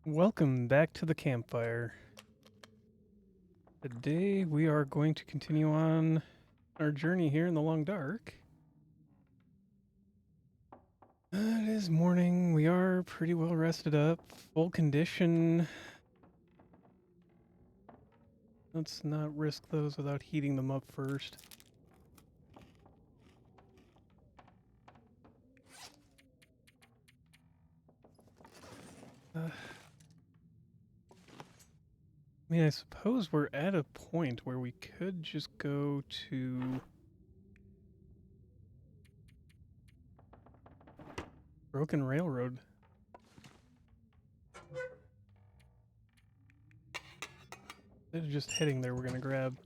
Welcome back to the campfire. Today we are going to continue on our journey here in the long dark. It is morning. We are pretty well rested up, full condition. Let's not risk those without heating them up first. I mean, I suppose we're at a point where we could just go to Broken Railroad. Instead of just heading there, we're gonna grab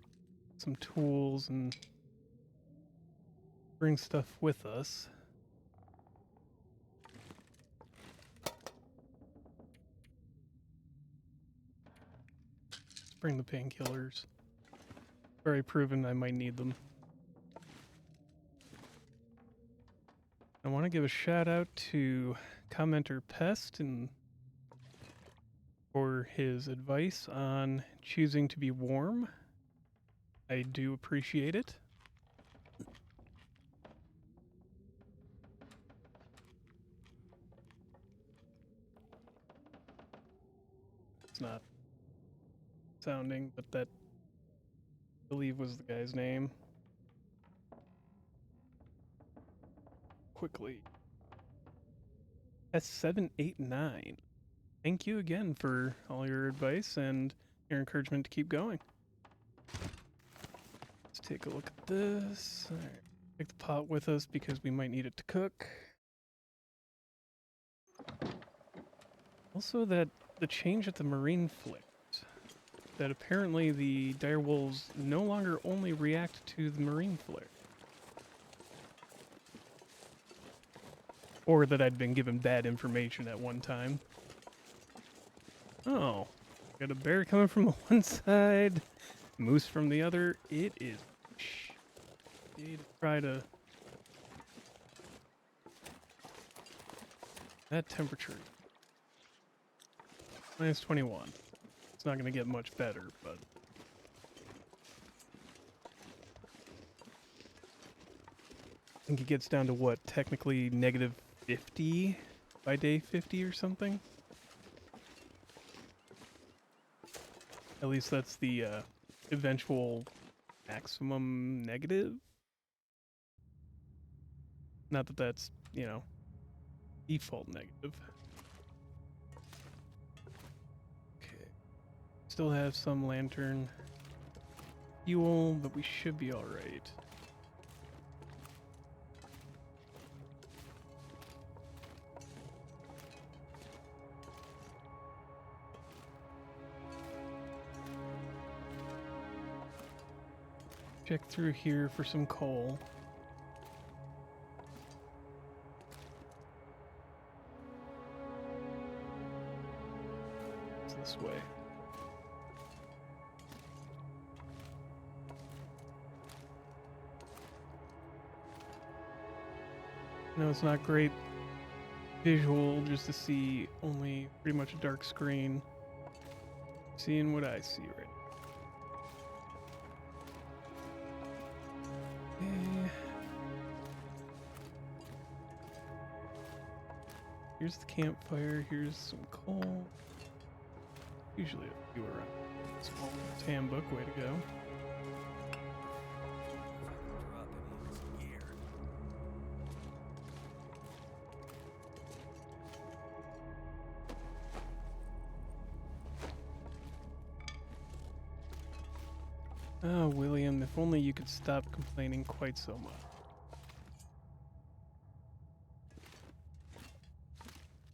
some tools and bring stuff with us. Let's bring the painkillers. Very proven I might need them. I want to give a shout out to commenter Pest and for his advice on choosing to be warm. I do appreciate it. It's not sounding, but that I believe was the guy's name. Quickly. S789. Thank you again for all your advice and your encouragement to keep going. Let's take a look at this. All right. Take the pot with us because we might need it to cook. Also, that the change at the marine flicked. That apparently the direwolves no longer only react to the marine flare. Or that I'd been given bad information at one time. Oh, got a bear coming from one side, moose from the other. It is shitty to try to... That temperature. Minus 21. It's not going to get much better, but... I think it gets down to what, technically negative 50 by day 50 or something? At least that's the eventual maximum negative. Not that that's, you know, default negative. Okay. Still have some lantern fuel, but we should be alright. Check through here for some coal. It's this way. No, it's not great visual just to see only pretty much a dark screen. Seeing what I see right now. Okay. Here's the campfire, here's some coal. Usually a few around. Small handbook, way to go. Oh, William, if only you could stop complaining quite so much.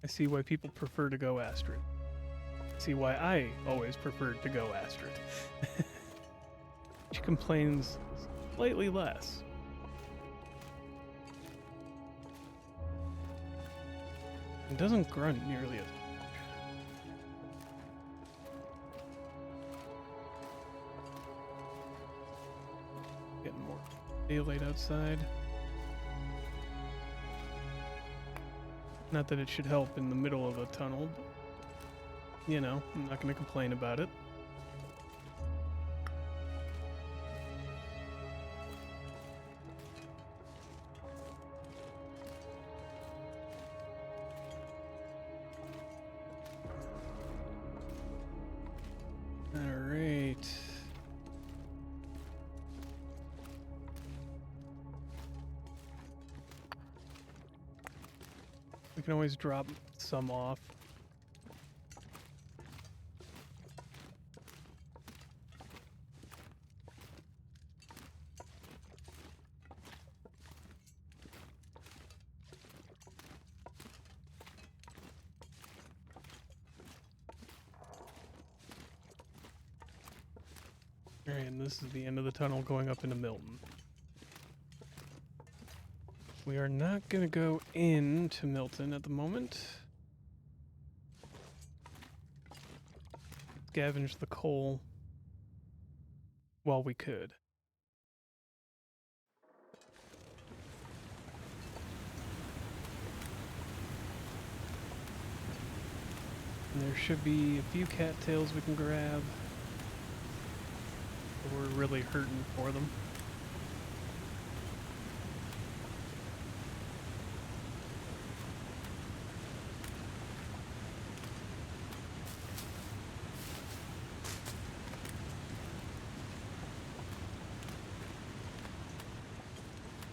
I see why people prefer to go Astrid. I see why I always preferred to go Astrid. She complains slightly less. And doesn't grunt nearly as much. Getting more daylight outside. Not that it should help in the middle of a tunnel, but you know, I'm not going to complain about it. Alright. We can always drop some off. Alright, and this is the end of the tunnel going up into Milton. We are not going to go into Milton at the moment. Scavenge the coal while we could. And there should be a few cattails we can grab. We're really hurting for them.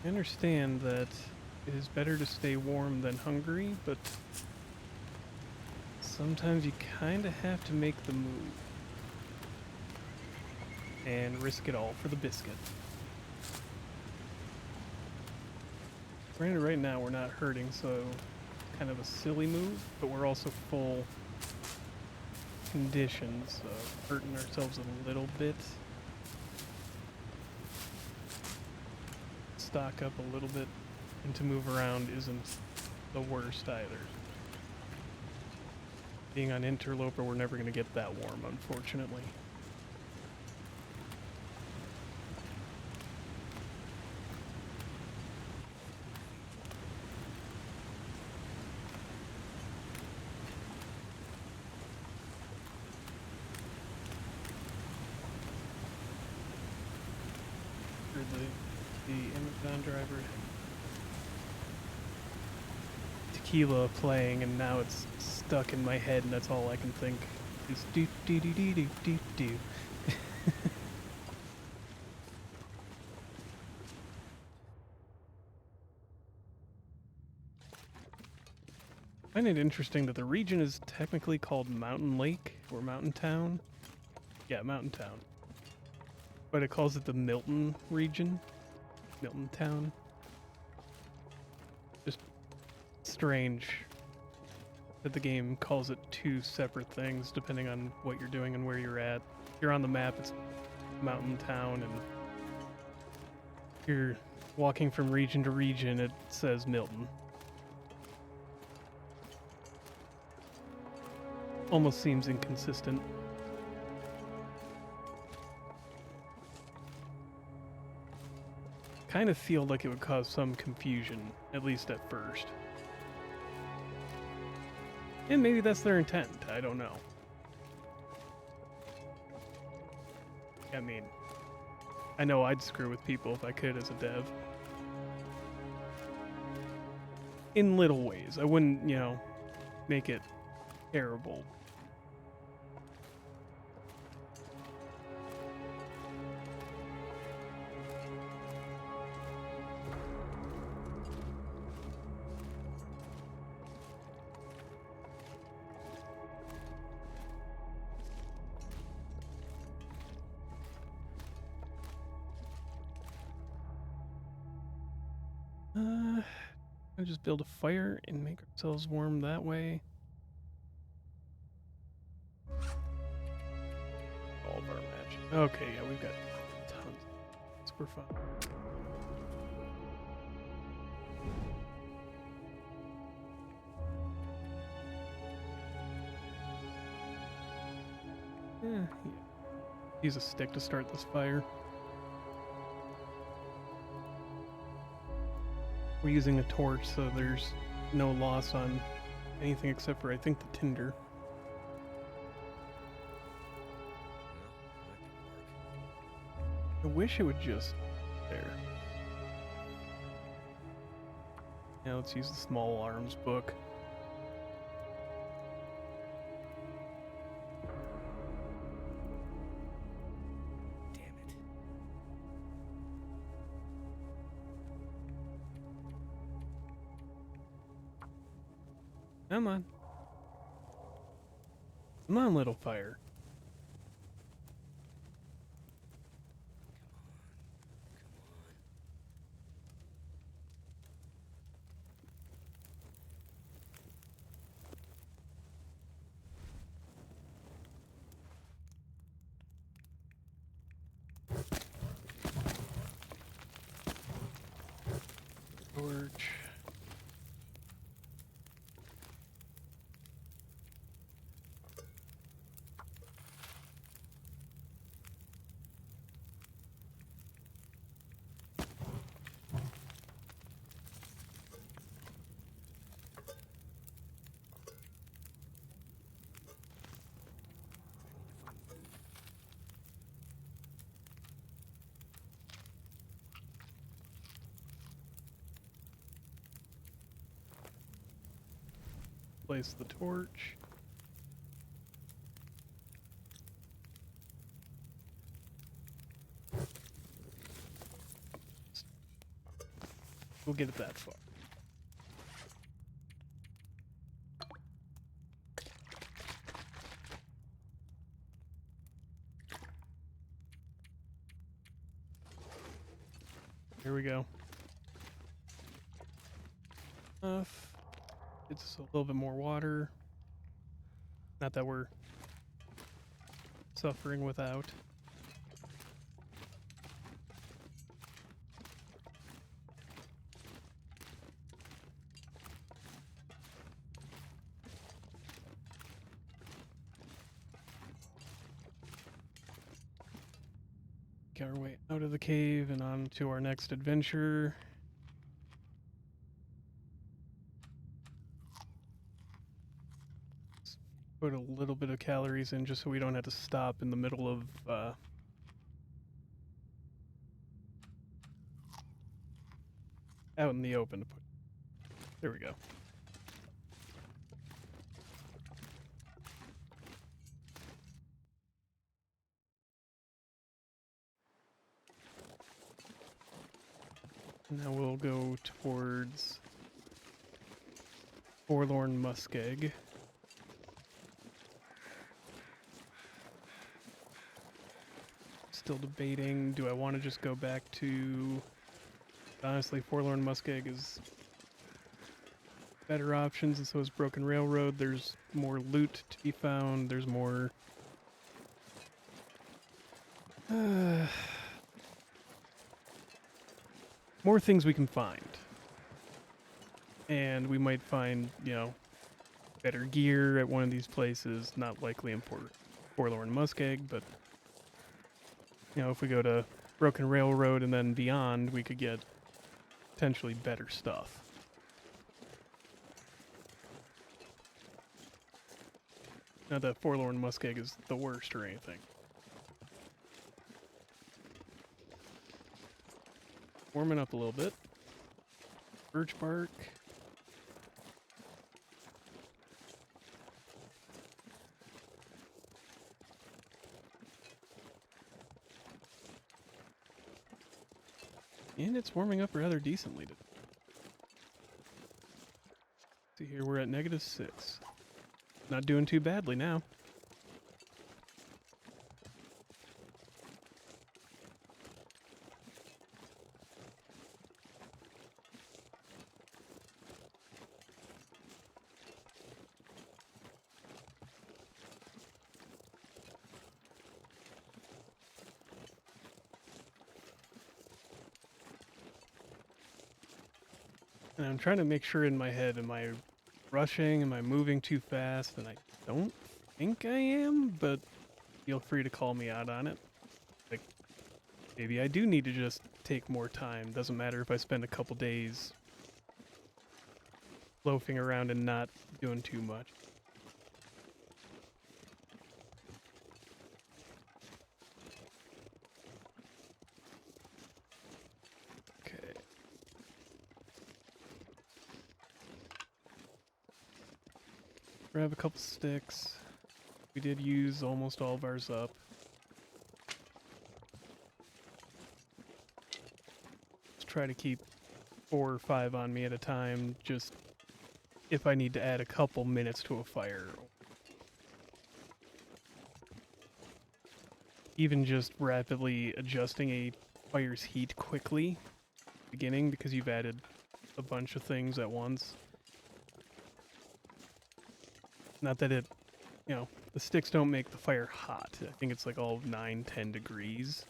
I understand that it is better to stay warm than hungry, but sometimes you kind of have to make the move and risk it all for the biscuit. Granted, right now we're not hurting, so kind of a silly move, but we're also full conditions, so hurting ourselves a little bit. Stock up a little bit and to move around isn't the worst either. Being on Interloper, we're never going to get that warm, unfortunately. The Amazon driver tequila playing, and now it's stuck in my head, and that's all I can think is do do do do do do do. I find it interesting that the region is technically called Mountain Lake or Mountain Town. Yeah, Mountain Town. But it calls it the Milton region. Milton Town. Just strange that the game calls it two separate things depending on what you're doing and where you're at. If you're on the map, it's Mountain Town, and if you're walking from region to region, it says Milton. Almost seems inconsistent. Kind of feel like it would cause some confusion, at least at first. And maybe that's their intent, I don't know. I mean, I know I'd screw with people if I could as a dev. In little ways. I wouldn't, you know, make it terrible. I'll just build a fire and make ourselves warm that way. All of our magic. Okay, yeah, we've got tons. Super fun. Yeah. Use a stick to start this fire. We're using a torch, so there's no loss on anything except for, I think, the tinder. I wish it would just... There. Now let's use the small arms book. Damn it. Come on. Come on, little fire. Torch. Place the torch. We'll get it that far. Here we go. Enough. It's a little bit more water. Not that we're suffering without. Make our way out of the cave and on to our next adventure. Let's put a little bit of calories in just so we don't have to stop in the middle of out in the open to put. There we go. Now we'll go towards Forlorn Muskeg. Still debating, do I want to just go back to... Honestly, Forlorn Muskeg is better options, and so is Broken Railroad. There's more loot to be found, there's more... more things we can find. And we might find, you know, better gear at one of these places. Not likely in Forlorn Muskeg, but, you know, if we go to Broken Railroad and then beyond, we could get potentially better stuff. Not that Forlorn Muskeg is the worst or anything. Warming up a little bit. Birch bark. And it's warming up rather decently. See here, we're at -6. Not doing too badly now. And I'm trying to make sure in my head, am I rushing? Am I moving too fast? And I don't think I am, but feel free to call me out on it. Like, maybe I do need to just take more time. Doesn't matter if I spend a couple days loafing around and not doing too much. Grab a couple sticks. We did use almost all of ours up. Let's try to keep 4 or 5 on me at a time, just if I need to add a couple minutes to a fire. Even just rapidly adjusting a fire's heat quickly at the beginning because you've added a bunch of things at once. Not that it, you know, the sticks don't make the fire hot. I think it's like all 9-10 degrees.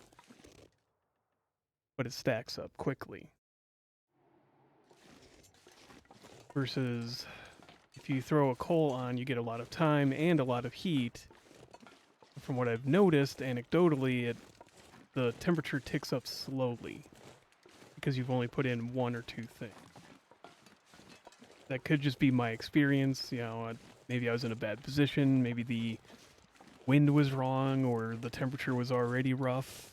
But it stacks up quickly. Versus if you throw a coal on, you get a lot of time and a lot of heat. From what I've noticed, anecdotally, the temperature ticks up slowly because you've only put in 1 or 2 things. That could just be my experience, you know, maybe I was in a bad position, maybe the wind was wrong or the temperature was already rough.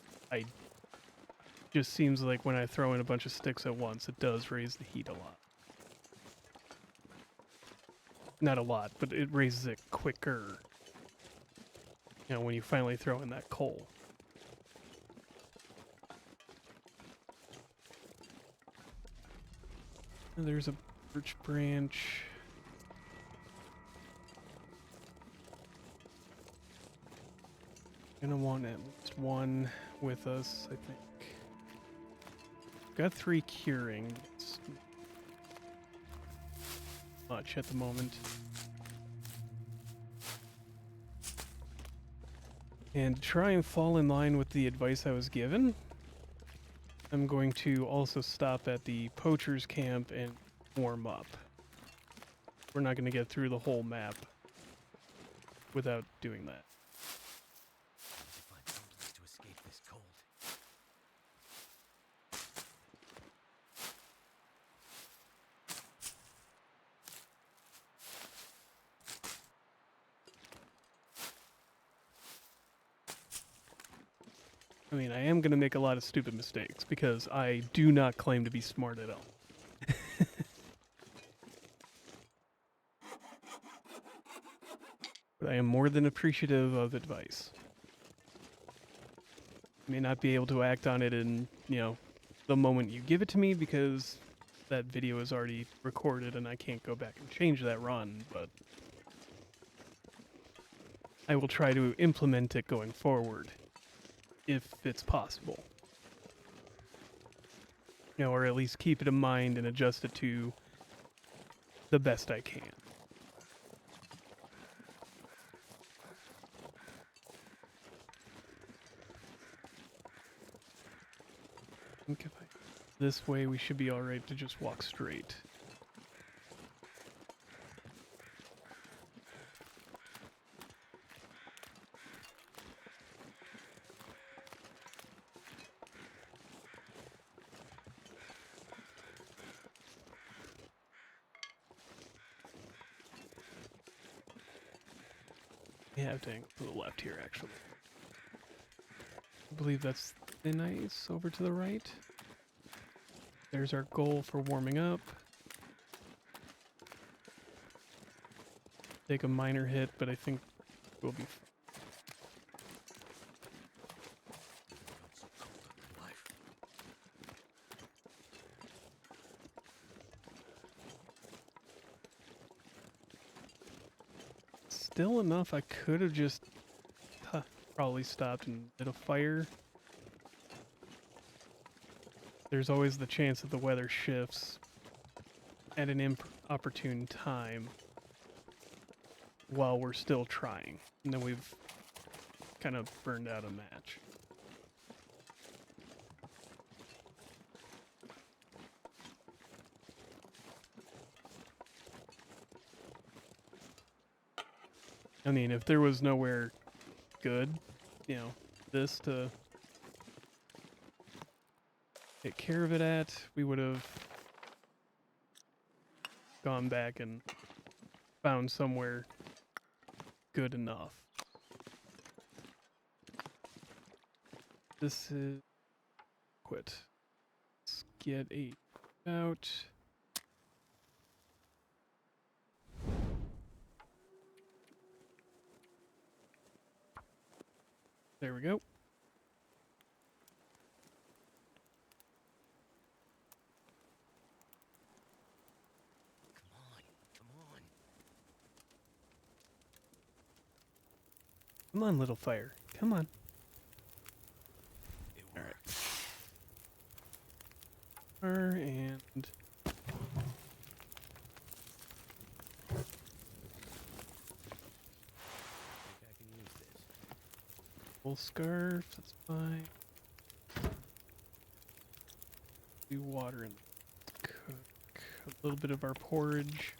Just seems like when I throw in a bunch of sticks at once, it does raise the heat a lot. Not a lot, but it raises it quicker. You know, when you finally throw in that coal. And there's a birch branch. Gonna want at least 1 with us, I think. Got 3 curing. It's much at the moment. And to try and fall in line with the advice I was given, I'm going to also stop at the poacher's camp and warm up. We're not going to get through the whole map without doing that. Find someplace to escape this cold. I mean, I am going to make a lot of stupid mistakes because I do not claim to be smart at all. But I am more than appreciative of advice. I may not be able to act on it in, you know, the moment you give it to me because that video is already recorded and I can't go back and change that run, but I will try to implement it going forward, if it's possible. You know, or at least keep it in mind and adjust it to the best I can. I think if this way we should be alright to just walk straight. Yeah, dang, to the left here, actually. I believe that's thin ice over to the right. There's our goal for warming up. Take a minor hit, but I think we'll be still enough. I could have just probably stopped and lit a fire. There's always the chance that the weather shifts at an inopportune time while we're still trying, and then we've kind of burned out a match. I mean, if there was nowhere good, you know, this to take care of it at, we would have gone back and found somewhere good enough. This is quit. Let's get 8 out. There we go. Come on, come on. Come on, little fire. Come on. It All right. worked. And I think I can use this. full scarf. That's fine. Do water and cook a little bit of our porridge.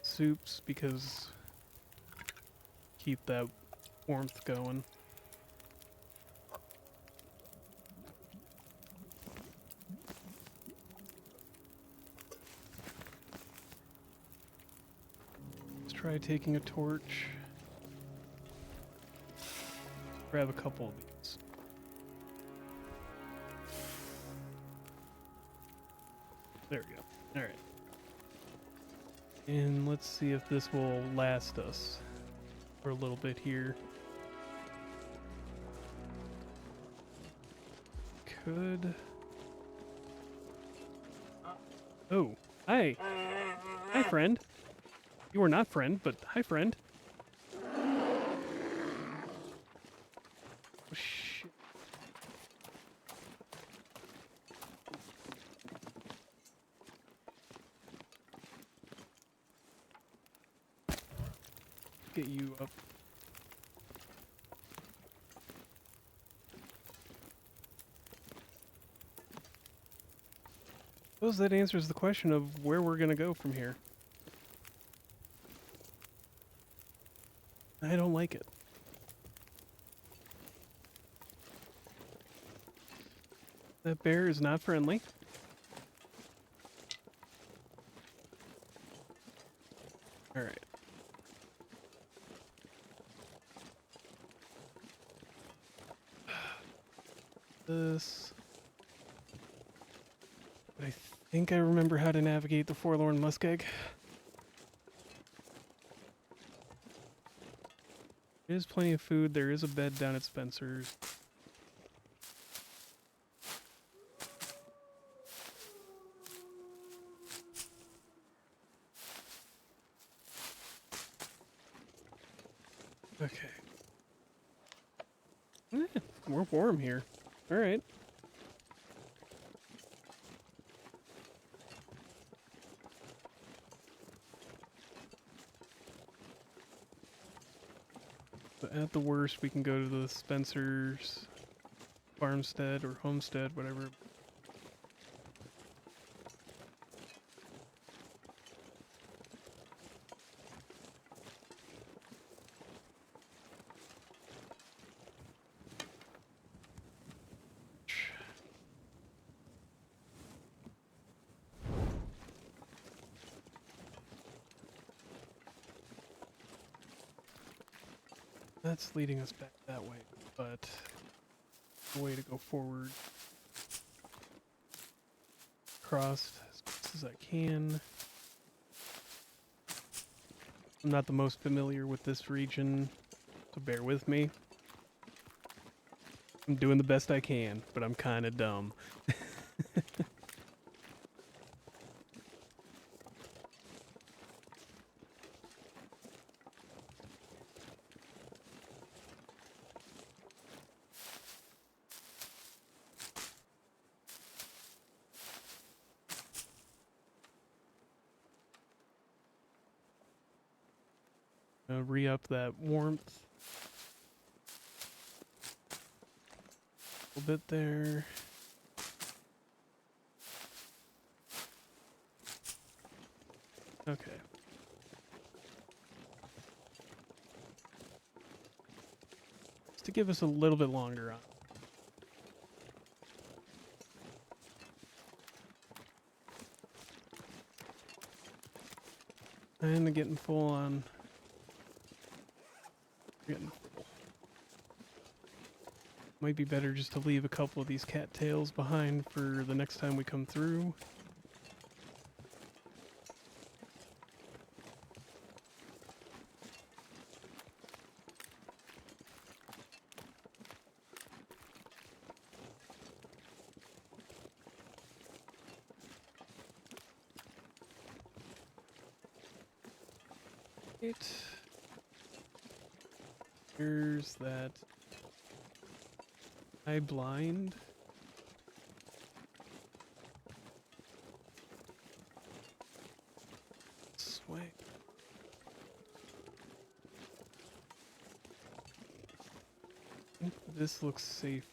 Soups because keep that warmth going. Let's try taking a torch. Grab a couple of these. There we go. Alright. And let's see if this will last us for a little bit here. Could... Oh, hi! Hi, friend! You are not friend, but hi, friend! Oh, shit. Get you up. Suppose that answers the question of where we're gonna go from here. I don't like it. That bear is not friendly. Alright. This. But I think I remember how to navigate the Forlorn Muskeg. There is plenty of food. There is a bed down at Spencer's. Okay. We're warm here. Alright. But at the worst, we can go to the Spencer's farmstead or homestead, whatever. That's leading us back that way, but the way to go forward. Crossed as best as I can. I'm not the most familiar with this region, so bear with me. I'm doing the best I can, but I'm kind of dumb. Re-up that warmth. A little bit there. Okay. Just to give us a little bit longer on. And getting full on Getting full. Might be better just to leave a couple of these cattails behind for the next time we come through. Here's that eye blind. Sway. I think this looks safe.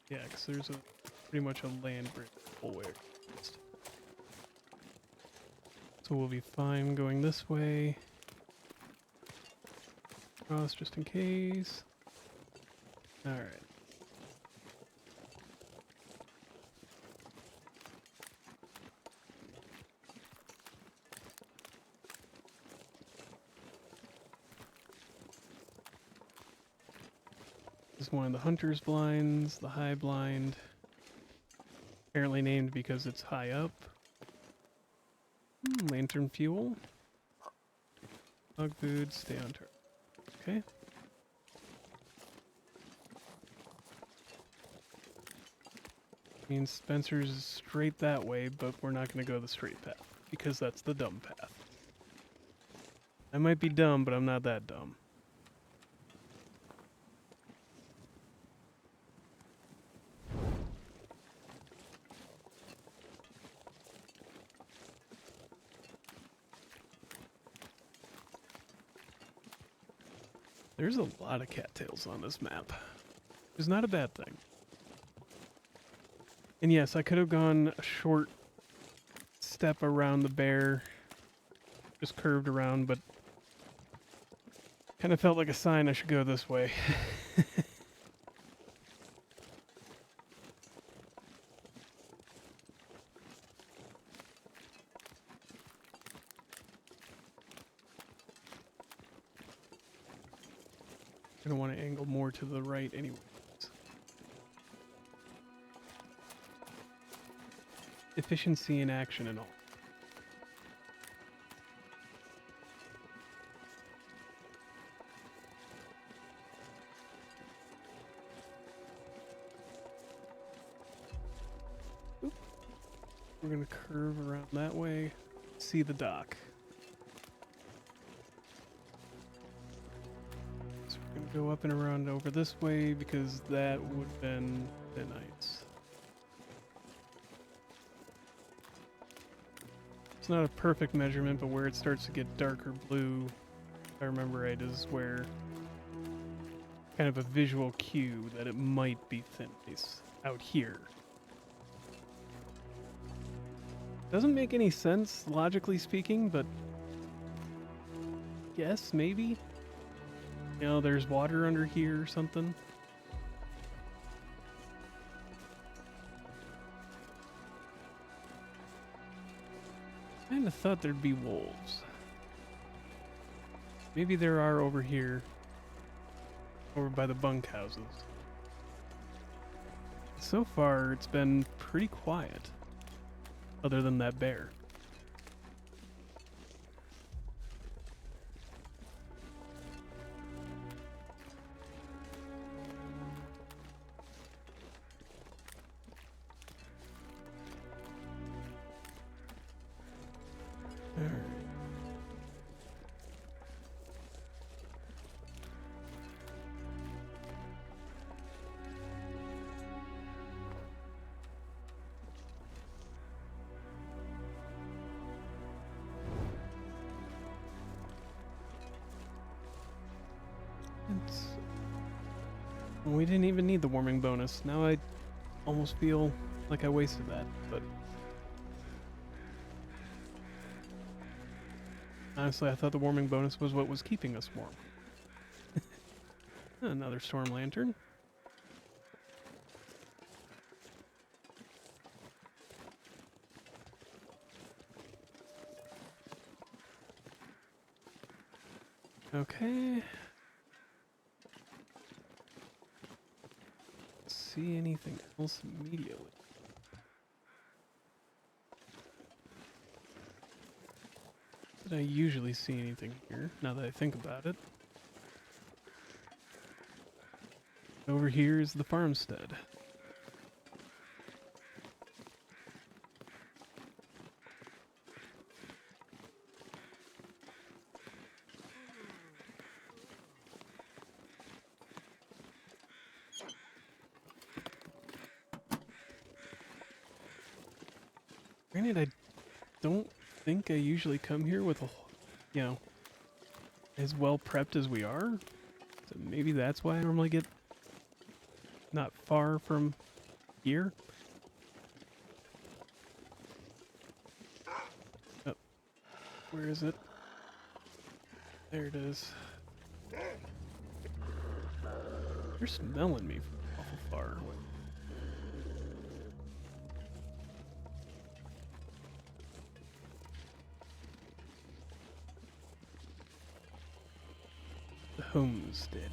Yeah, because there's pretty much a land bridge the whole way across. So we'll be fine going this way. Cross just in case. Alright. This is one of the hunter's blinds, the high blind. Apparently named because it's high up. Lantern fuel. Dog food, stay on target. Okay. Means Spencer's is straight that way, but we're not going to go the straight path because that's the dumb path. I might be dumb, but I'm not that dumb. There's a lot of cattails on this map. It's not a bad thing. And yes, I could have gone a short step around the bear. Just curved around, but kind of felt like a sign I should go this way. Gonna want to angle more to the right anyways. Efficiency in action and all. Oop. We're gonna curve around that way. See the dock. Go up and around over this way because that would have been nice. It's not a perfect measurement, but where it starts to get darker blue, if I remember right, is where kind of a visual cue that it might be thin ice out here. Doesn't make any sense, logically speaking, but yes, maybe. You know, there's water under here or something. I kinda thought there'd be wolves. Maybe there are over here. Over by the bunkhouses. So far, it's been pretty quiet. Other than that bear. We didn't even need the warming bonus. Now I almost feel like I wasted that, but honestly, I thought the warming bonus was what was keeping us warm. Another storm lantern. Okay. See anything else immediately? Did I usually see anything here, now that I think about it? Over here is the farmstead. Granted, I don't think I usually come here with a, you know, as well prepped as we are. So maybe that's why I normally get not far from here. Oh, where is it? There it is. You're smelling me from awful far away. The homestead.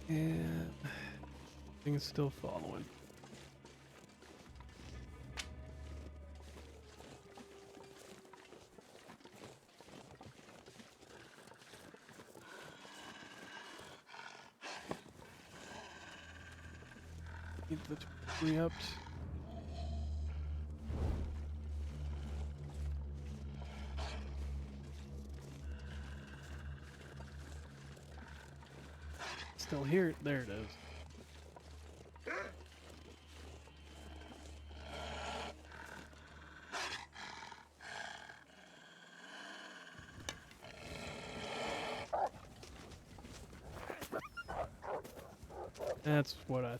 And thing's still following. Need the re-upped. Still here. There it is. That's what I...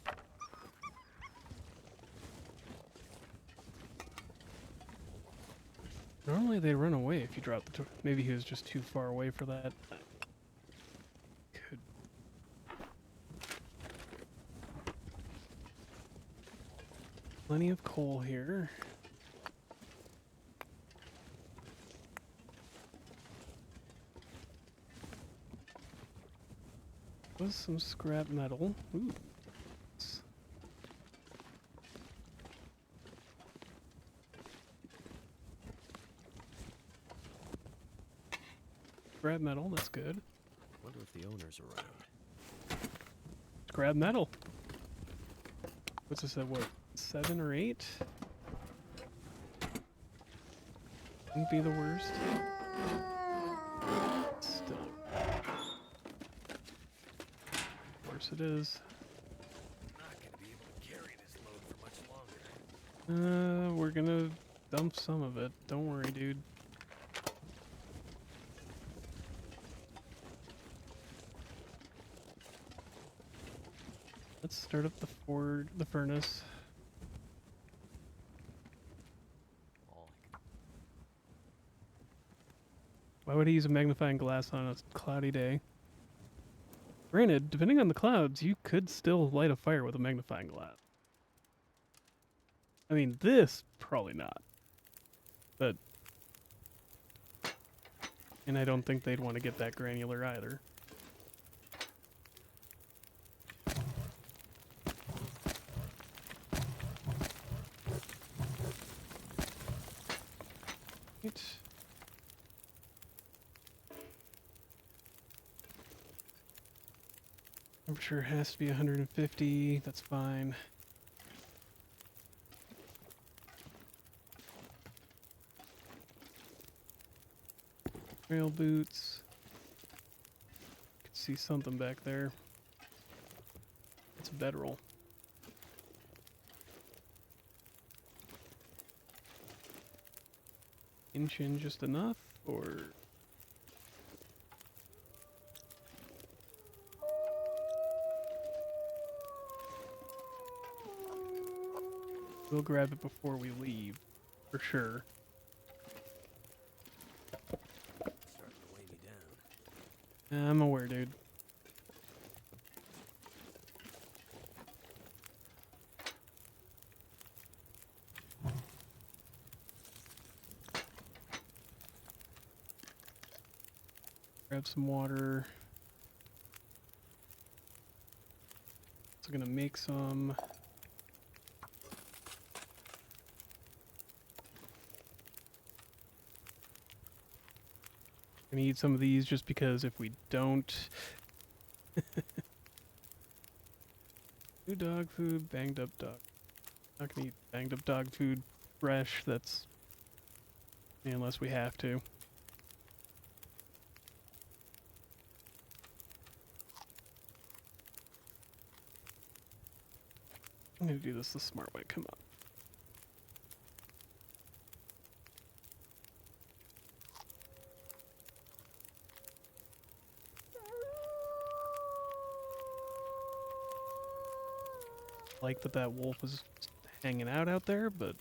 Normally they run away if you drop the... Maybe he was just too far away for that. Could... Plenty of coal here. Was some scrap metal. Ooh. Scrap metal, that's good. Wonder if the owner's around. Scrap metal. What's this at, what, 7 or 8? Wouldn't be the worst. Still. Of course it is. Not gonna be able to carry this load for much longer. We're gonna dump some of it. Don't worry, dude. Let's start up the furnace. Why would he use a magnifying glass on a cloudy day? Granted, depending on the clouds, you could still light a fire with a magnifying glass. I mean, this, probably not. But... And I don't think they'd want to get that granular either. Right. Temperature has to be 150, that's fine. Trail boots. Can see something back there. It's a bedroll. Inch in just enough, or... We'll grab it before we leave, for sure. Starting to weigh me down. I'm aware, dude. Grab some water. Also gonna make some. Gonna eat some of these just because if we don't. New dog food, banged up dog. Not gonna eat banged up dog food fresh. That's unless we have to. I'm gonna do this the smart way. Come on. Like that wolf was hanging out there, but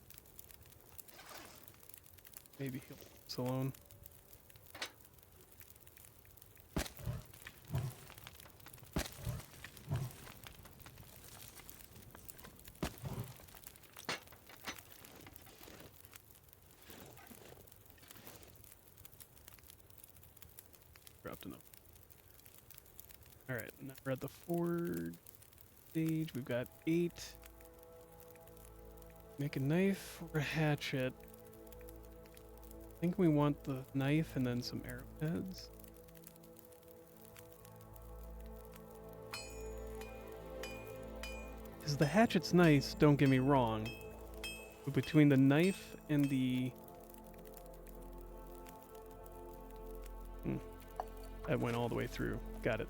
maybe he'll leave us alone. Dropped enough. Alright, now we're at the 4 stage. We've got 8. Make a knife or a hatchet. I think we want the knife and then some arrowheads. Because the hatchet's nice, don't get me wrong. But between the knife and the... That went all the way through. Got it.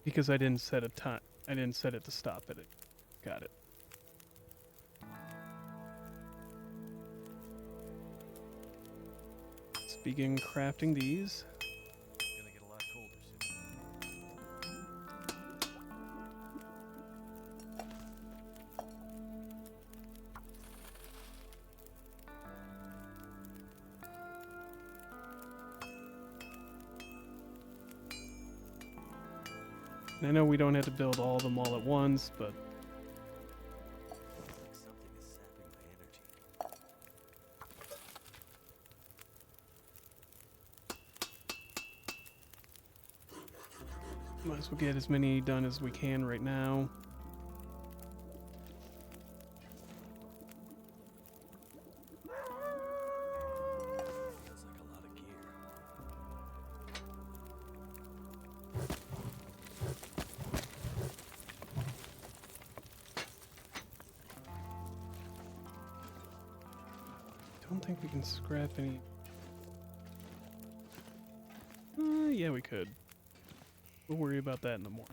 Because I didn't set a time. I didn't set it to stop at it. Got it. Let's begin crafting these. Gonna get a lot colder soon. And I know we don't have to build all of them all at once, but Like something is sapping my energy. might as well get as many done as we can right now. Feels like a lot of gear. Don't think we can scrap any. Yeah, we could. We'll worry about that in the morning.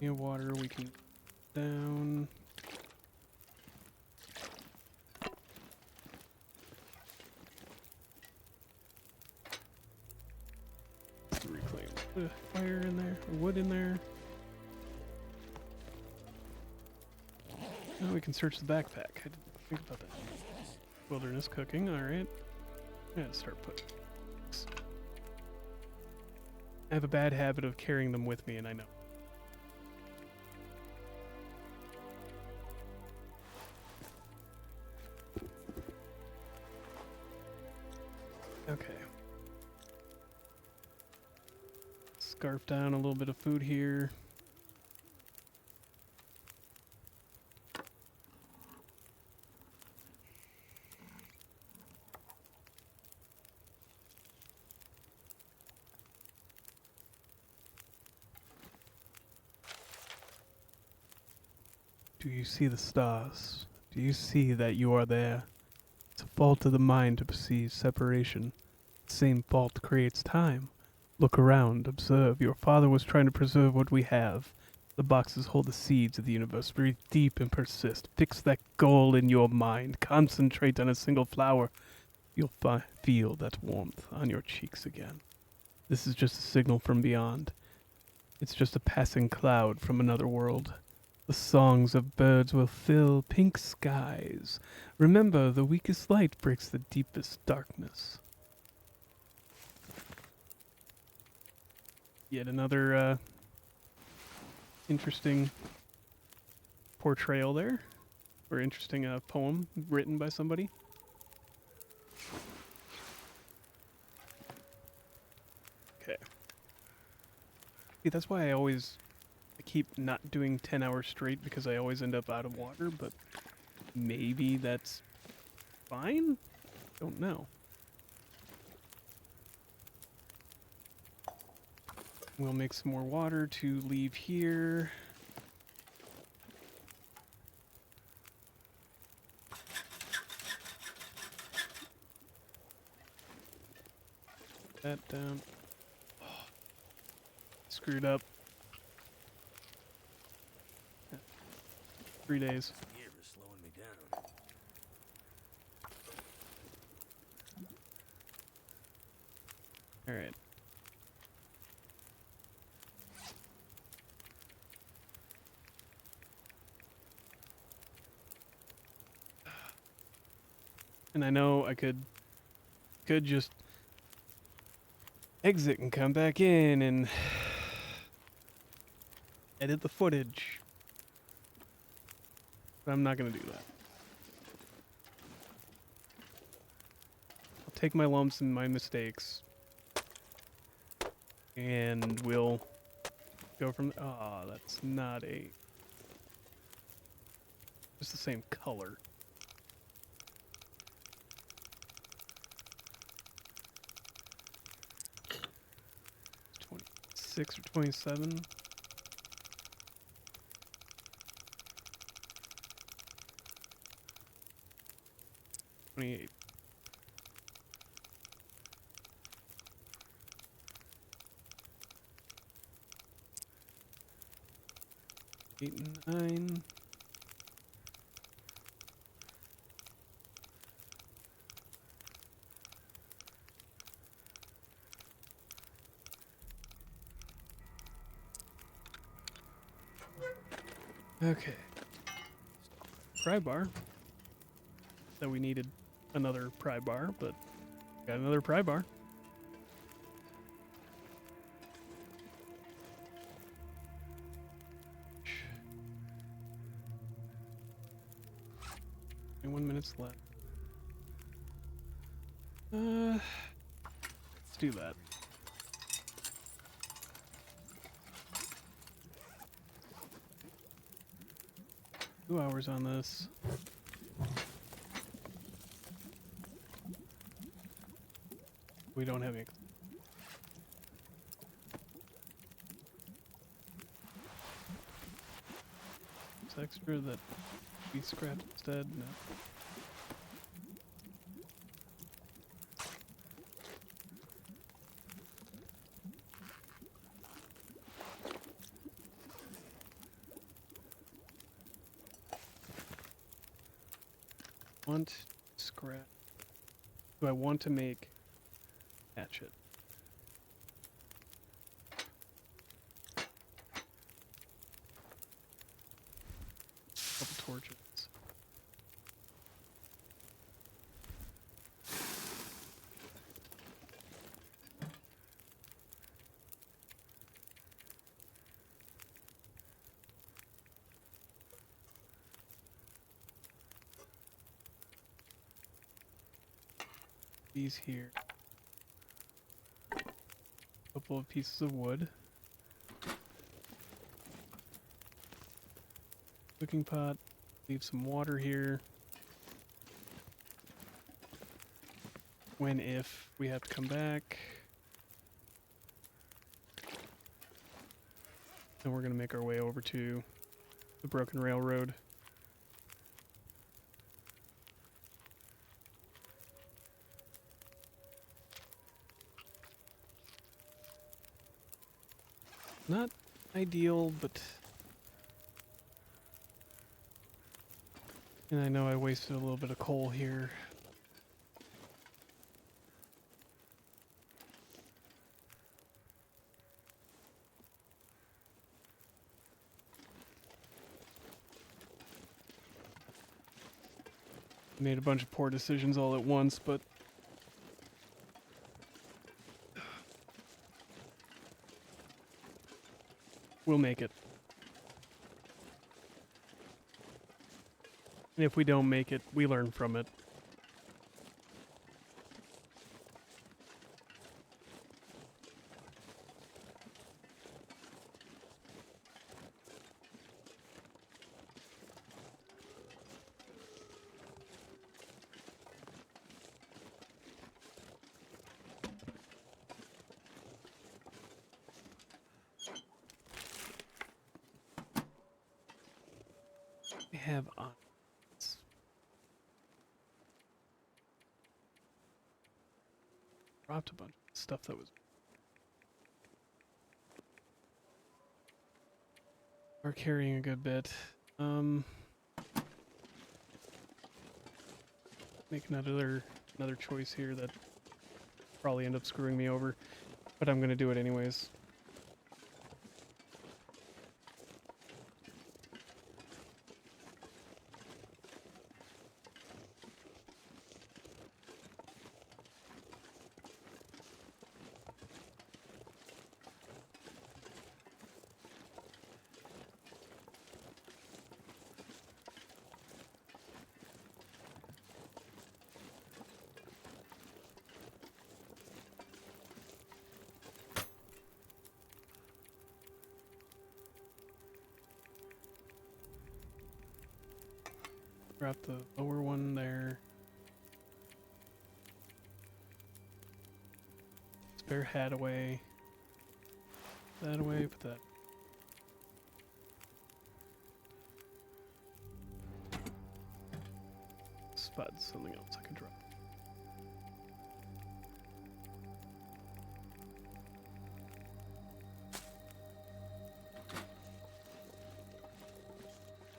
Water we can down. Reclaim. Fire in there, wood in there. Now we can search the backpack. I didn't think about that. Wilderness cooking, alright. Yeah, start putting. I have a bad habit of carrying them with me, and I know. Okay. Scarf down a little bit of food here. Do you see the stars? Do you see that you are there? It's a fault of the mind to perceive separation. The same fault creates time. Look around, observe. Your father was trying to preserve what we have. The boxes hold the seeds of the universe. Breathe deep and persist. Fix that goal in your mind. Concentrate on a single flower. You'll feel that warmth on your cheeks again. This is just a signal from beyond. It's just a passing cloud from another world. The songs of birds will fill pink skies. Remember, the weakest light breaks the deepest darkness. Yet another interesting portrayal there. or interesting poem written by somebody. Okay. See, that's why I keep not doing 10 hours straight, because I always end up out of water, but maybe that's fine? Don't know. We'll make some more water to leave here. That down. Oh, screwed up. 3 days. Gear is slowing me down. All right. And I know I could just exit and come back in and edit the footage. But I'm not gonna do that. I'll take my lumps and my mistakes. And we'll go from... Oh, that's not a... It's the same color. 26 or 27. $28. $8 and $9. Okay. Pry bar. So we needed another pry bar, but got another pry bar. And 1 minute left. Let's do that. Two hours on this. We don't have any. It's extra that we scrapped instead. No. Want scrap? Do I want to make hatchet? Couple torches. These here. Couple of pieces of wood. Cooking pot. Leave some water here. If we have to come back. And we're gonna make our way over to the broken railroad. Not ideal, but... And I know I wasted a little bit of coal here. Made a bunch of poor decisions all at once, but... We'll make it. And if we don't make it, we learn from it. We have on. Dropped a bunch of stuff that was. We're carrying a good bit. Make another choice here that probably end up screwing me over, but I'm gonna do it anyways. Drop the lower one there. Spare hat away. That away, put that. Spot something else I can drop.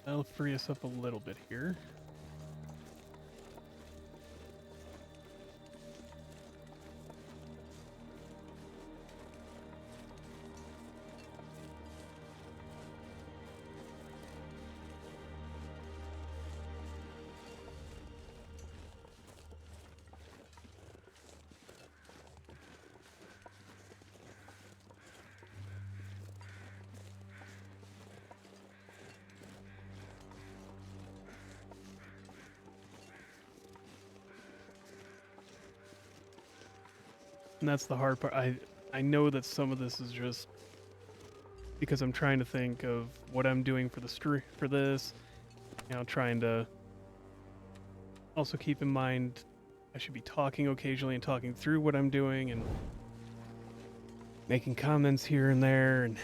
That'll free us up a little bit here. And that's the hard part. I know that some of this is just because I'm trying to think of what I'm doing for the for this, you know, trying to also keep in mind I should be talking occasionally and talking through what I'm doing and making comments here and there, and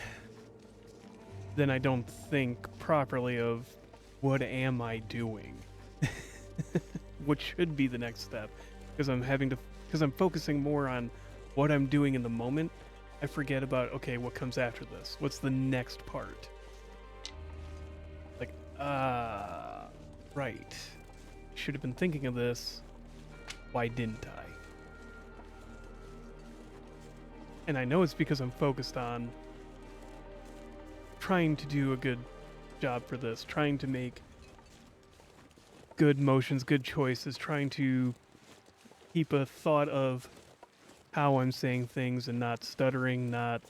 then I don't think properly of what am I doing? What should be the next step? Because I'm focusing more on what I'm doing in the moment. I forget about, okay, what comes after this? What's the next part? Like, right. Should have been thinking of this. Why didn't I? And I know it's because I'm focused on trying to do a good job for this, trying to make good motions, good choices, trying to keep a thought of how I'm saying things and not stuttering, not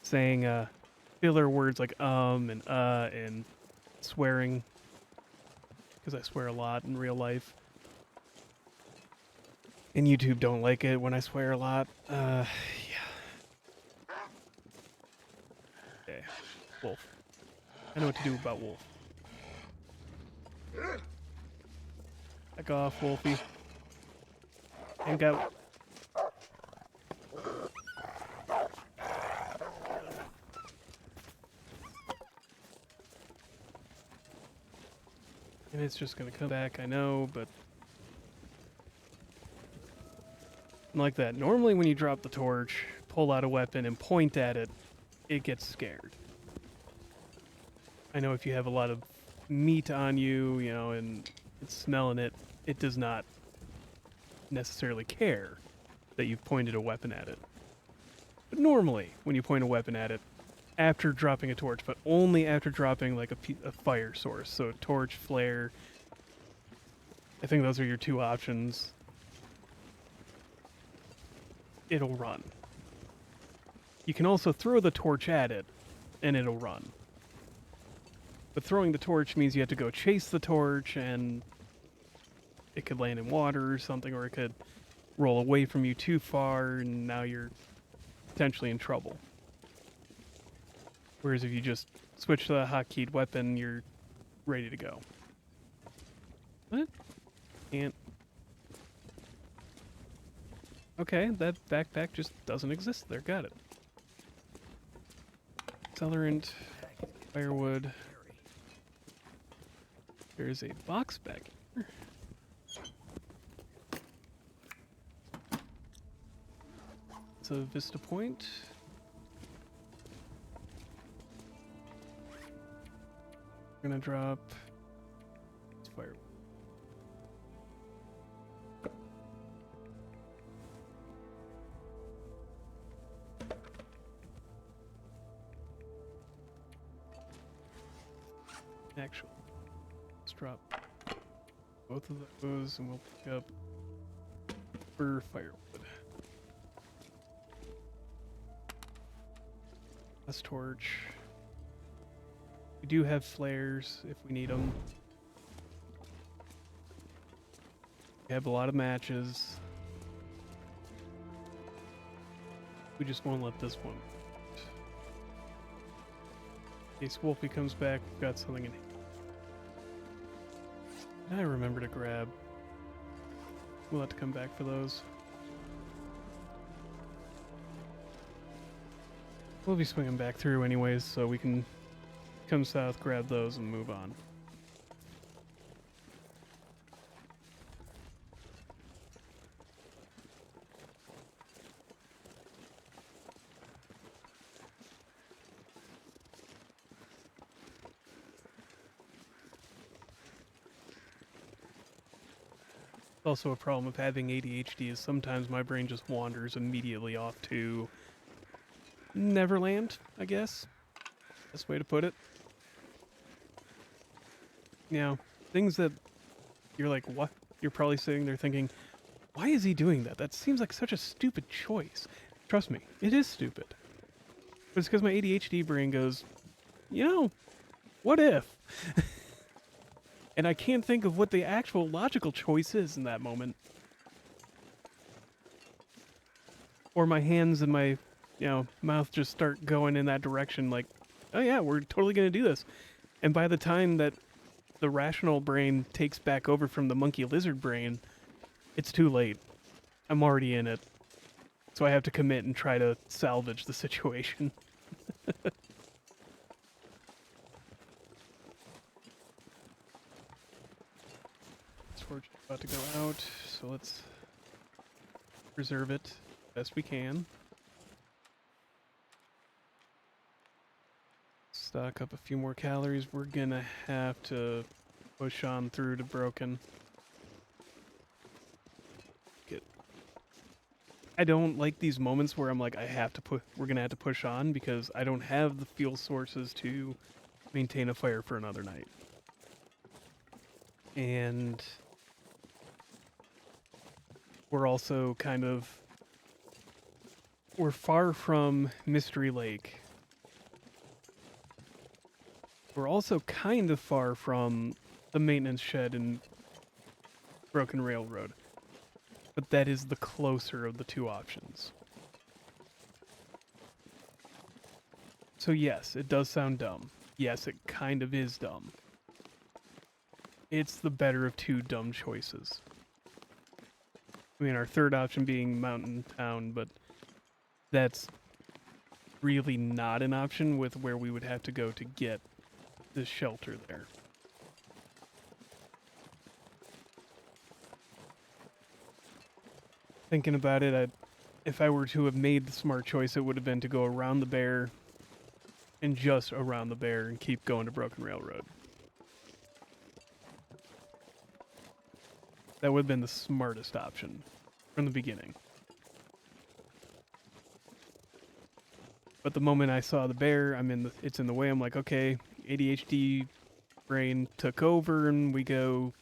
saying filler words like and swearing, because I swear a lot in real life. And YouTube don't like it when I swear a lot. Yeah. Okay. Wolf. I know what to do about Wolf. Back off, Wolfie. And go. And it's just gonna come back, I know, but like that. Normally when you drop the torch, pull out a weapon and point at it, it gets scared. I know if you have a lot of meat on you, you know, and it's smelling it, it does not necessarily care that you've pointed a weapon at it. But normally, when you point a weapon at it, after dropping a torch, but only after dropping like a fire source, so torch, flare, I think those are your two options, it'll run. You can also throw the torch at it, and it'll run. But throwing the torch means you have to go chase the torch, and it could land in water or something, or it could roll away from you too far, and now you're potentially in trouble. Whereas if you just switch to the hotkeyed weapon, you're ready to go. What? Can't. Okay, that backpack just doesn't exist there. Got it. Accelerant, firewood. There's a box back here. It's a Vista Point. We're gonna drop firewood. Actually, let's drop both of those and we'll pick up for firewood. Last torch. We do have flares if we need them. We have a lot of matches. We just won't let this one. In case Wolfie comes back, we've got something in here. I remember to grab. We'll have to come back for those. We'll be swinging back through anyways, so we can come south, grab those, and move on. Also, a problem of having ADHD is sometimes my brain just wanders immediately off to Neverland, I guess. Best way to put it. You know, things that you're like, what? You're probably sitting there thinking, why is he doing that? That seems like such a stupid choice. Trust me, it is stupid. But it's because my ADHD brain goes, you know, what if? And I can't think of what the actual logical choice is in that moment. Or my hands and my, mouth just start going in that direction like, oh yeah, we're totally going to do this. And by the time that the rational brain takes back over from the monkey lizard brain, it's too late. I'm already in it. So I have to commit and try to salvage the situation. Torch is about to go out, so let's preserve it best we can. Stock up a few more calories. We're gonna have to push on through to Broken. I don't like these moments where I'm like, we're gonna have to push on because I don't have the fuel sources to maintain a fire for another night. And we're also we're far from Mystery Lake. We're also kind of far from the maintenance shed in Broken Railroad. But that is the closer of the two options. So yes, it does sound dumb. Yes, it kind of is dumb. It's the better of two dumb choices. I mean, our third option being Mountain Town, but that's really not an option with where we would have to go to get the shelter there. Thinking about it, if I were to have made the smart choice, it would have been to go around the bear and just around the bear and keep going to Broken Railroad. That would have been the smartest option from the beginning. But the moment I saw the bear, it's in the way. I'm like, okay, ADHD brain took over and we go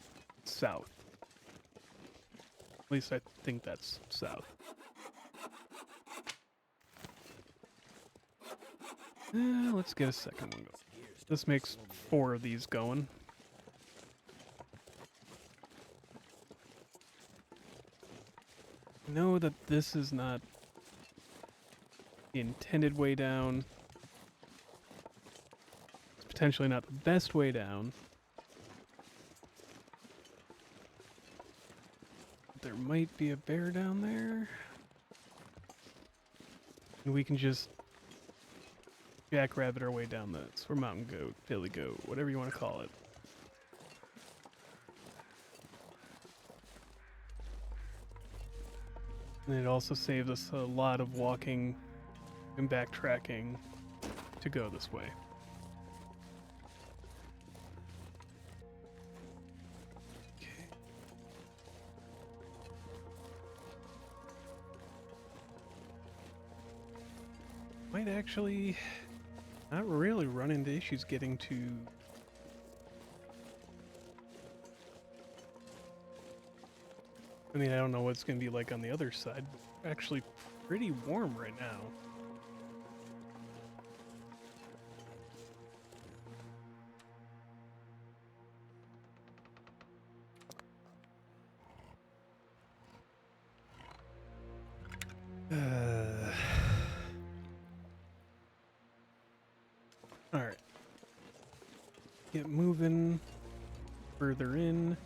south. At least I think that's south. Let's get a second one going. This makes 4 of these going. Know that this is not the intended way down. It's potentially not the best way down. There might be a bear down there. And we can just jackrabbit our way down this. Or mountain goat, billy goat, whatever you want to call it. And it also saves us a lot of walking and backtracking to go this way. Okay. Might actually not really run into issues getting to... I mean, I don't know what it's going to be like on the other side. Actually pretty warm right now. Alright. Get moving further in.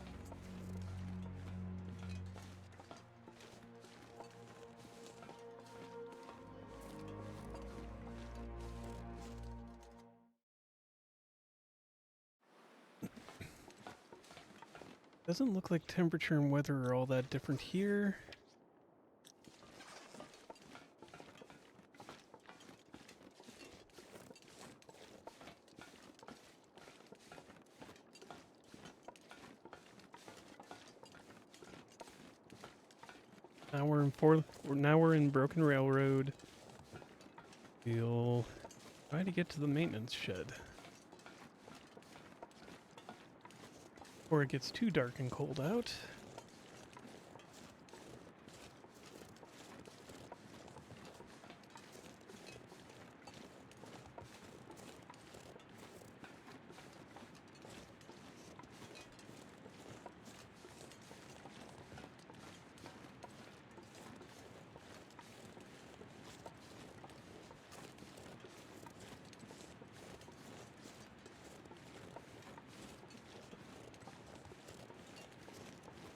Doesn't look like temperature and weather are all that different here. Now we're in Broken Railroad. We'll try to get to the maintenance shed before it gets too dark and cold out.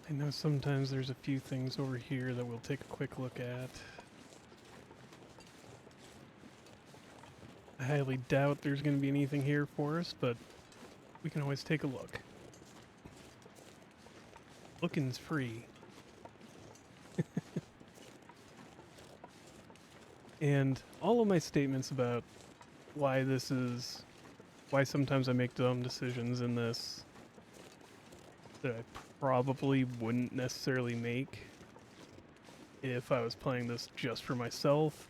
I know sometimes there's a few things over here that we'll take a quick look at. I highly doubt there's going to be anything here for us, but we can always take a look. Looking's free. And all of my statements about why sometimes I make dumb decisions in this that I probably wouldn't necessarily make if I was playing this just for myself,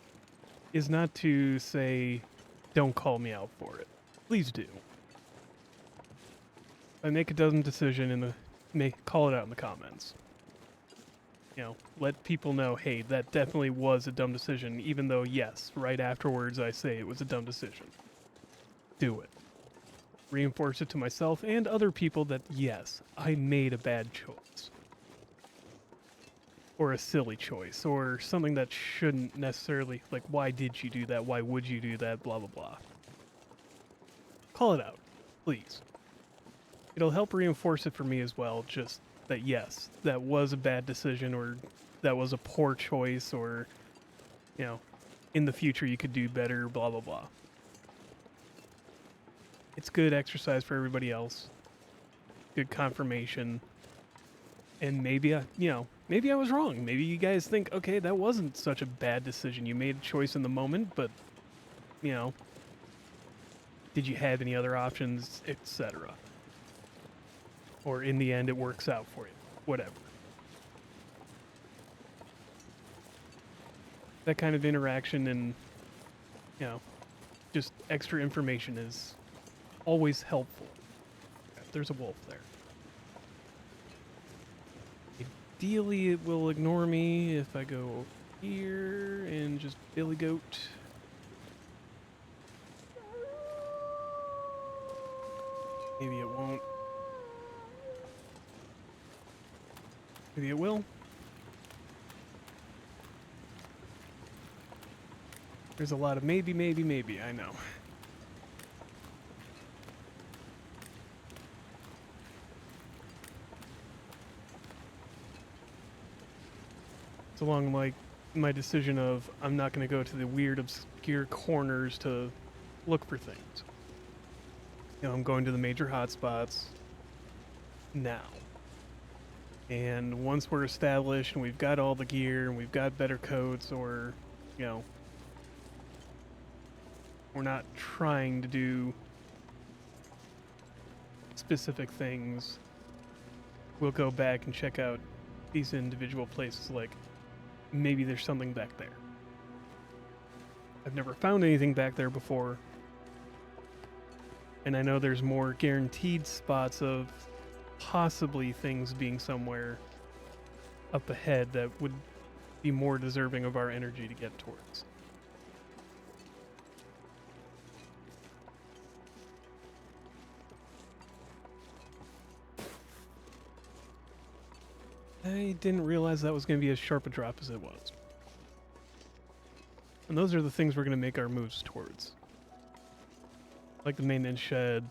is not to say, don't call me out for it. Please do. If I make a dumb decision call it out in the comments. You know, let people know, hey, that definitely was a dumb decision, even though, yes, right afterwards I say it was a dumb decision. Do it. Reinforce it to myself and other people that, yes, I made a bad choice. Or a silly choice, or something that shouldn't necessarily, like, why did you do that? Why would you do that? Blah, blah, blah. Call it out, please. It'll help reinforce it for me as well, just that, yes, that was a bad decision, or that was a poor choice, or, you know, in the future you could do better, blah, blah, blah. It's good exercise for everybody else. Good confirmation. And maybe maybe I was wrong. Maybe you guys think, okay, that wasn't such a bad decision. You made a choice in the moment, but, you know, did you have any other options, etc. Or in the end, it works out for you. Whatever. That kind of interaction and, you know, just extra information is always helpful. There's a wolf there. Ideally, it will ignore me if I go here and just billy goat. Maybe it won't. Maybe it will. There's a lot of maybe, I know. It's along like my decision of I'm not going to go to the weird, obscure corners to look for things. You know, I'm going to the major hotspots now. And once we're established and we've got all the gear and we've got better coats, or, you know, we're not trying to do specific things, we'll go back and check out these individual places. Like, maybe there's something back there. I've never found anything back there before. And I know there's more guaranteed spots of possibly things being somewhere up ahead that would be more deserving of our energy to get towards. I didn't realize that was going to be as sharp a drop as it was. And those are the things we're going to make our moves towards. Like the maintenance shed.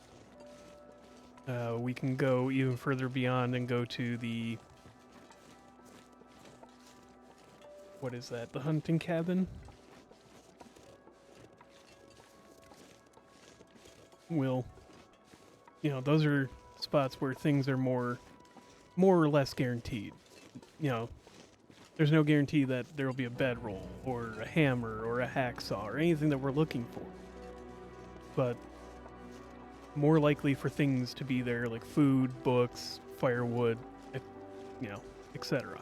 We can go even further beyond and go to the... What is that? The hunting cabin? You know, those are spots where things are more or less guaranteed. You know, there's no guarantee that there will be a bedroll or a hammer or a hacksaw or anything that we're looking for. But more likely for things to be there, like food, books, firewood, you know, etc.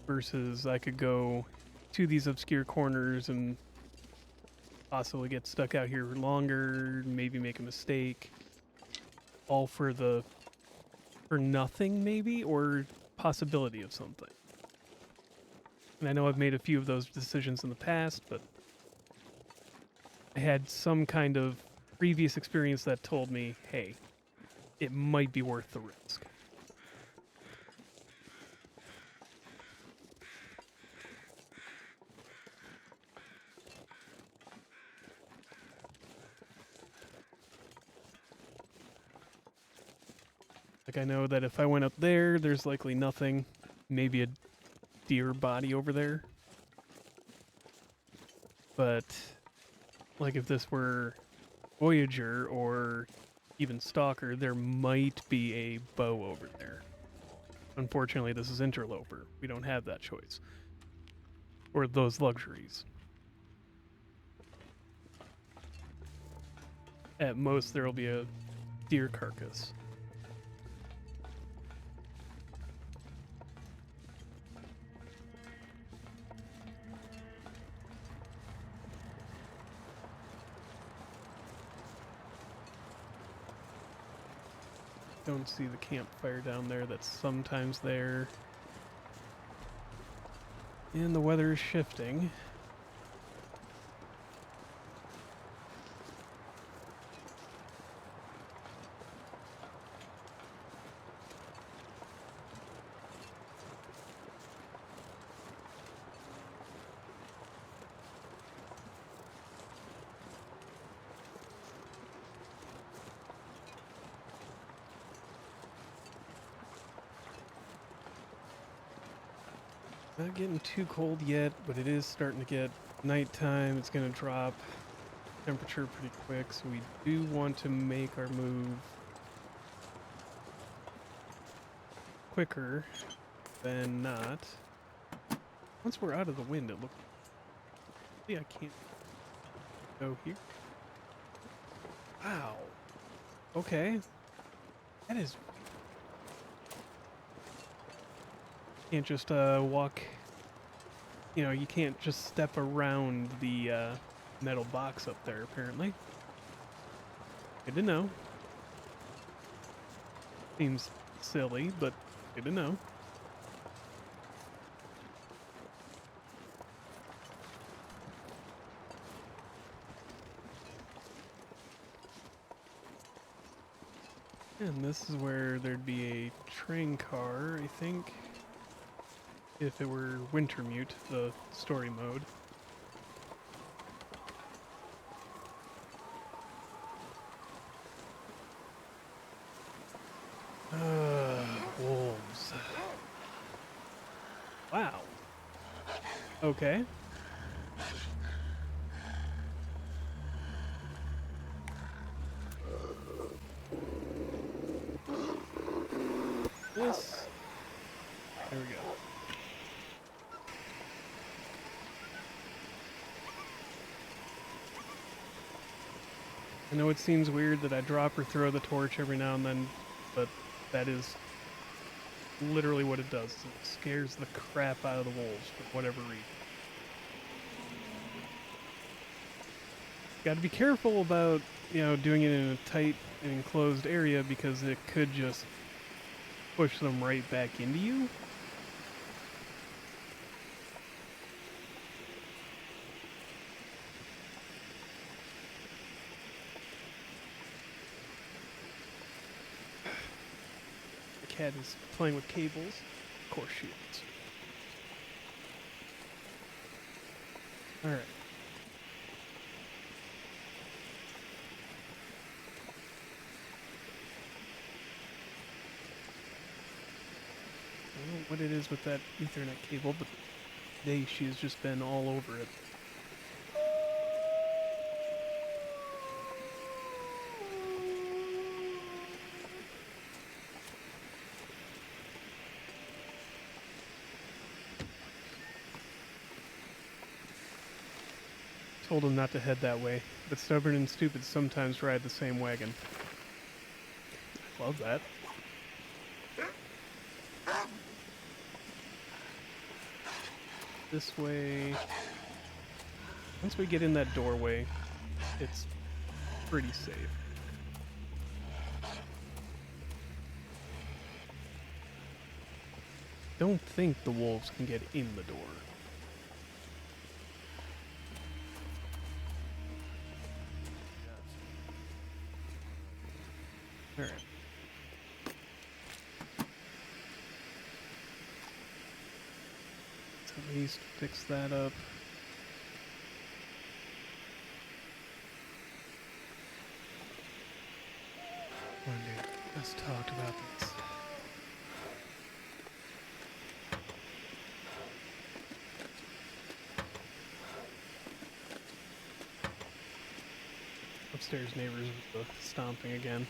Versus I could go to these obscure corners and possibly get stuck out here longer, maybe make a mistake, all for nothing maybe, or possibility of something. And I know I've made a few of those decisions in the past, but I had some kind of previous experience that told me, hey, it might be worth the risk. Like, I know that if I went up there, there's likely nothing. Maybe a deer body over there. But, like, if this were Voyager or even Stalker, there might be a bow over there. Unfortunately, this is Interloper. We don't have that choice. Or those luxuries. At most, there will be a deer carcass. Don't see the campfire down there that's sometimes there. And the weather is shifting. Not getting too cold yet, but it is starting to get nighttime. It's going to drop temperature pretty quick, so we do want to make our move quicker than not. Once we're out of the wind, it looks... See, I can't go here. Wow. Okay. That is... Can't just walk, you know, you can't just step around the metal box up there, apparently. Good to know. Seems silly, but good to know. And this is where there'd be a train car, I think, if it were Wintermute, the story mode. Wolves. Wow. Okay. This. There we go. I know it seems weird that I drop or throw the torch every now and then, but that is literally what it does. It scares the crap out of the wolves for whatever reason. Got to be careful about, doing it in a tight and enclosed area because it could just push them right back into you. The cat is playing with cables. Of course she is. Alright. I don't know what it is with that Ethernet cable, but today she's just been all over it. Told him not to head that way, but stubborn and stupid sometimes ride the same wagon. Love that. This way. Once we get in that doorway, it's pretty safe. Don't think the wolves can get in the door. Alright. Let's at least fix that up. Come on, dude. Let's talk about this. Upstairs neighbors with the stomping again.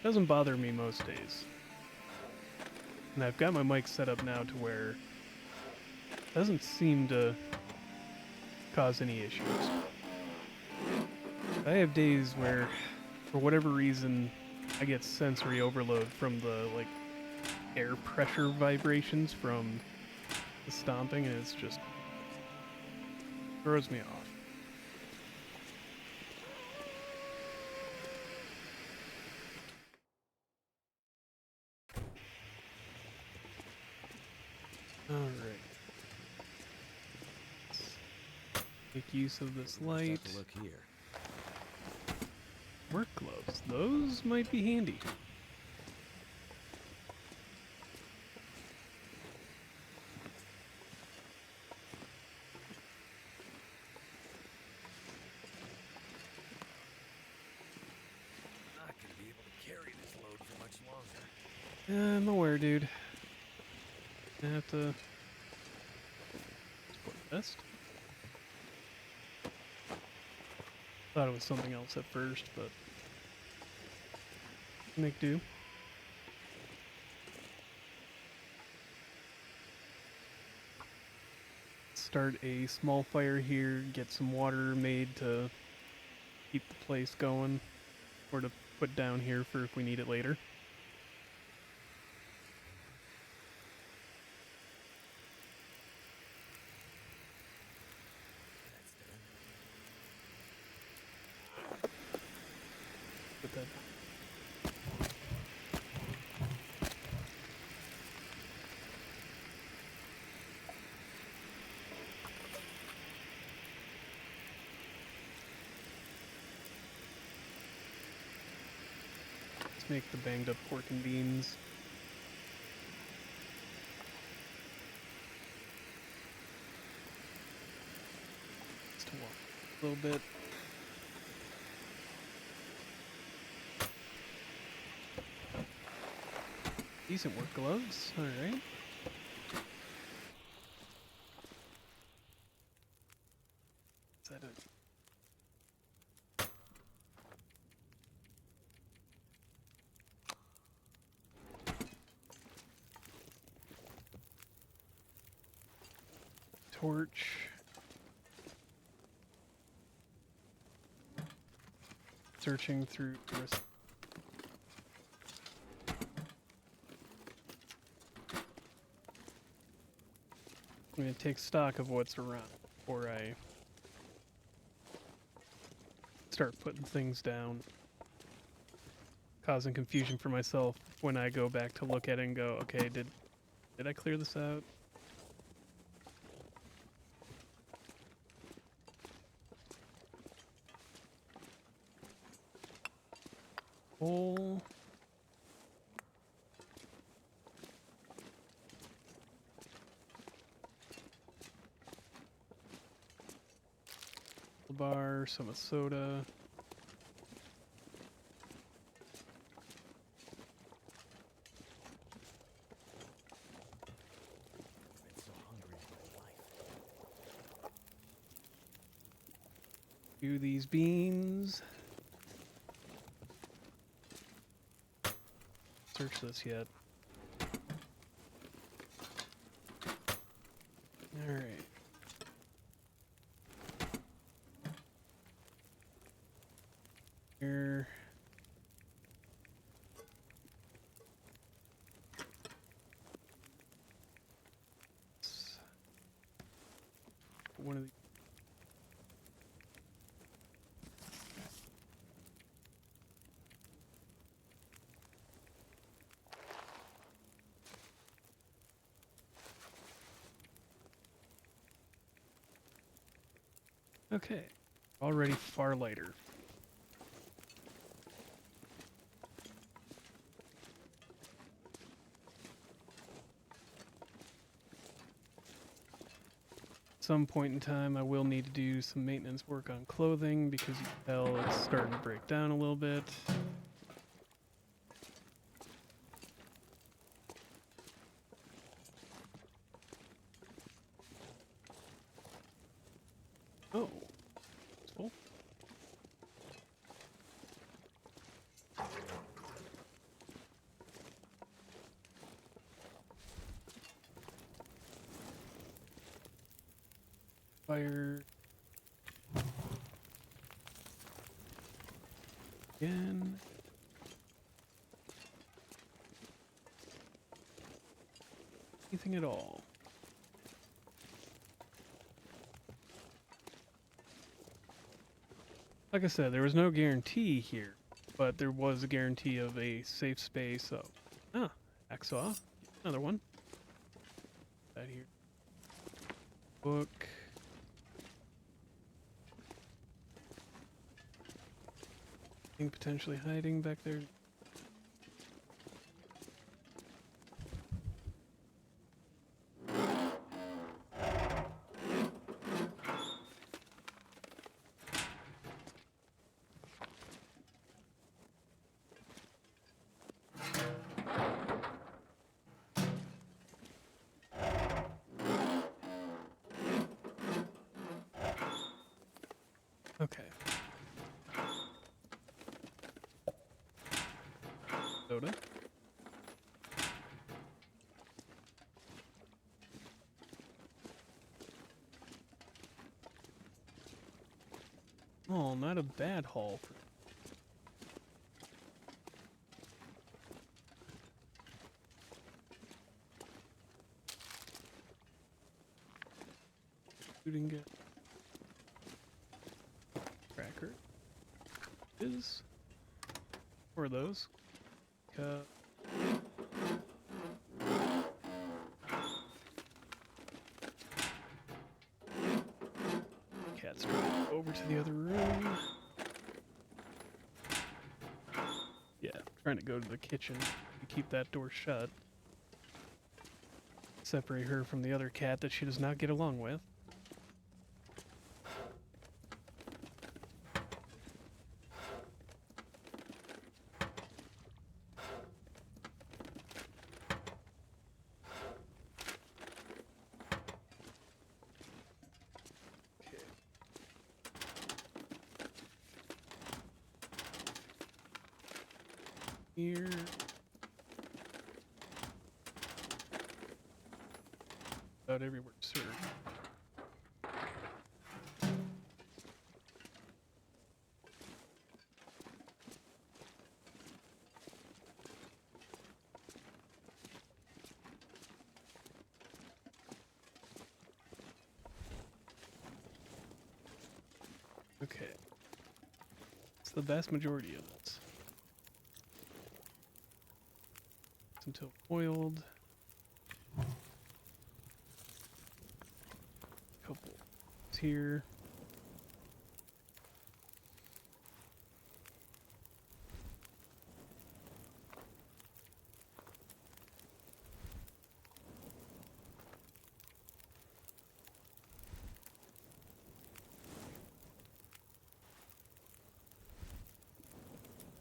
Doesn't bother me most days. And I've got my mic set up now to where it doesn't seem to cause any issues. I have days where, for whatever reason, I get sensory overload from the, air pressure vibrations from the stomping, and it's just throws me off. Alright. Make use of this light. Look here. Work gloves. Those might be handy. Not gonna be able to carry this load for much longer. I'm aware, dude. I have to support vest. Thought it was something else at first, but make do. Start a small fire here, get some water made to keep the place going, or to put down here for if we need it later. Let's make the banged up pork and beans. Just to walk a little bit. Decent work gloves, alright. Is that it? Torch. Searching through the rest. I'm gonna take stock of what's around before I start putting things down, causing confusion for myself when I go back to look at it and go, okay, did I clear this out? Coal. Bar, some of soda. Been so hungry in my life. Do these beans. Search this yet. Alright. Here. One of the Okay. Already far lighter. Some point in time I will need to do some maintenance work on clothing because you can tell it's starting to break down a little bit. Oh. It's full. Fire. Again. Anything at all. Like I said, there was no guarantee here, but there was a guarantee of a safe space, so... Ah, hacksaw. Another one. That here. Book. Thing potentially hiding back there. Okay. Soda. Oh, not a bad haul. Shooting it. Cracker. Is. Or those. Cup. Cat's going over to the other room. Yeah, trying to go to the kitchen to keep that door shut. Separate her from the other cat that she does not get along with. Here. About everywhere, sir. Okay. It's the vast majority of this. Until oiled. Couple here.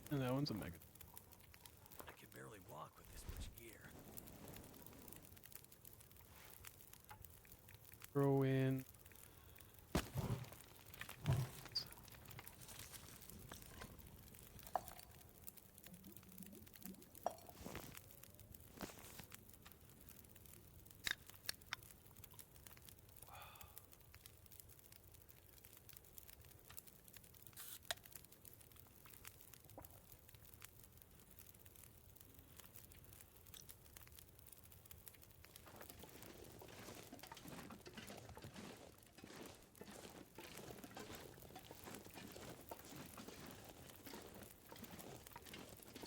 And that one's a mega. I can barely walk with this much gear. Throw in.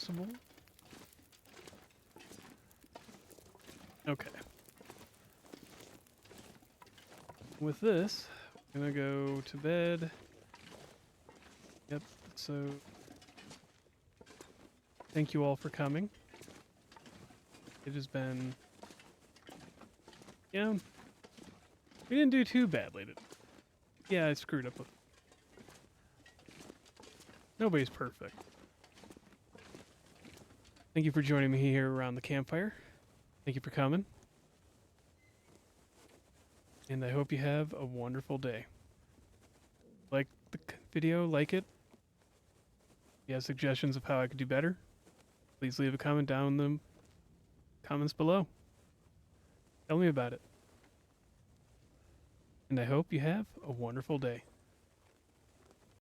Possible. Okay. With this, I'm gonna go to bed. Yep, so thank you all for coming. It has been, yeah, we didn't do too badly. Yeah, I screwed up. Nobody's perfect. Thank you for joining me here around the campfire. Thank you for coming. And I hope you have a wonderful day. Like the video, like it. If you have suggestions of how I could do better, please leave a comment down in the comments below. Tell me about it. And I hope you have a wonderful day.